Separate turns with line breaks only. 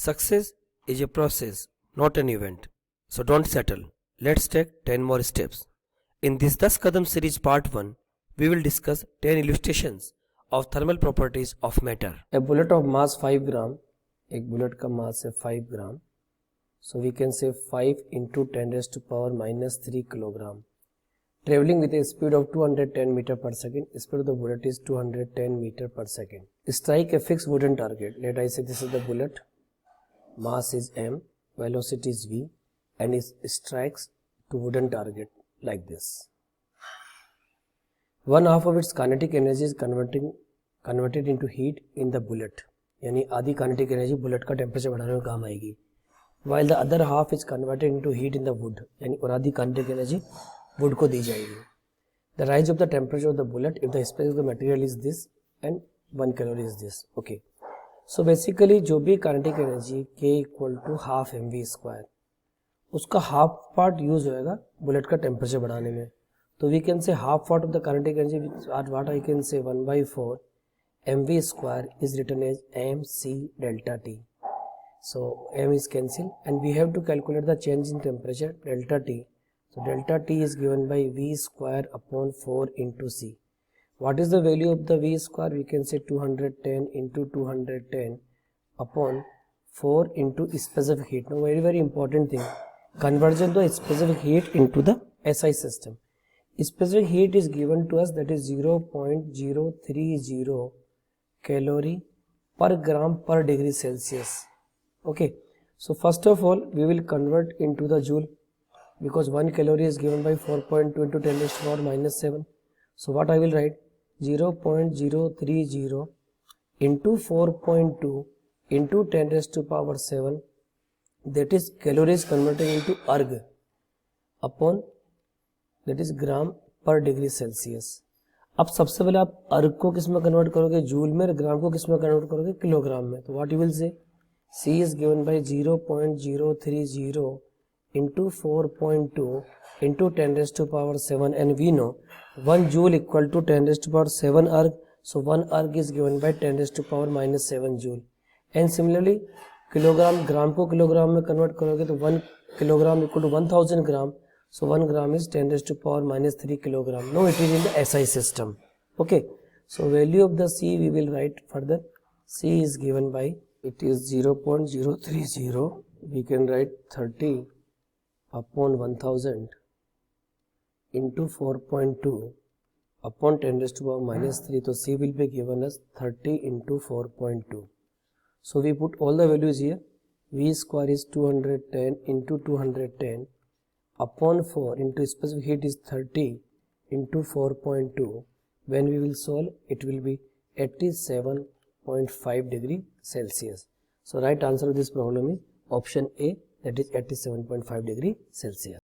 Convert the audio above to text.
Success is a process, not an event. So don't settle. Let's take 10 more steps. In this 10 Kadam series part 1, we will discuss 10 illustrations of thermal properties of matter. A bullet of mass 5 gram, एक bullet का mass है 5 gram. So we can say 5 into 10 raised to power minus 3 kilogram. Traveling with a speed of 210 meter per second. Speed of the bullet is 210 meter per second. Strike a fixed wooden target. Let I say this is the bullet. Mass is m, velocity is v, and it strikes to wooden target like this. One half of its kinetic energy is converted into heat in the bullet. यानी आधी kinetic energy bullet का temperature बढ़ाने में काम आएगी. While the other half is converted into heat in the wood. यानी और आधी kinetic energy wood को दी जाएगी. The rise of the temperature of the bullet if the space of the material is this and 1 calorie is this. Okay. So basically जो भी kinetic energy K equal to half mv square उसका half part use होएगा bullet का temperature बढ़ाने में. तो we can say half part of the kinetic energy what I can say 1/4 mv square is written as mc delta t. So m is cancelled and we have to calculate the change in temperature delta t. So delta t is given by v square upon 4 into c. What is the value of the v square? We can say 210 into 210 upon 4 into specific heat. Now very important thing, conversion to specific heat into the SI system. Specific heat is given to us, that is 0.030 calorie per gram per degree Celsius. Okay, so first of all we will convert into the joule because 1 calorie is given by 4.2 into 10 raised to power minus 7. So what I will write, 0.030 into 4.2 into 10 raised to power 7, that is calories converted into erg upon that is ग्राम पर degree Celsius. अब सबसे पहले आप अर्ग को किस में convert करोगे, जूल में, ग्राम को किस में कन्वर्ट करोगे, किलोग्राम में. तो what you will say, C is given by 0.030 into 4.2 into 10 raised to power 7 and we know 1 joule equal to 10 raised to power 7 erg. So 1 erg is given by 10 raised to power minus 7 joule. And similarly kilogram, gram को kilogram में convert करोगे तो 1 kilogram equal to 1000 gram. So 1 gram is 10 raised to power minus 3 kilogram. Now it is in the SI system. Okay. So value of the C we will write further. C is given by, it is 0.030. We can write 30 upon 1000 into 4.2 upon 10 raised to power minus 3. So C will be given as 30 into 4.2. So we put all the values here. V square is 210 into 210 upon 4 into specific heat is 30 into 4.2. When we will solve, it will be 87.5 degree Celsius. So right answer of this problem is option A, that is 87.5 degree Celsius.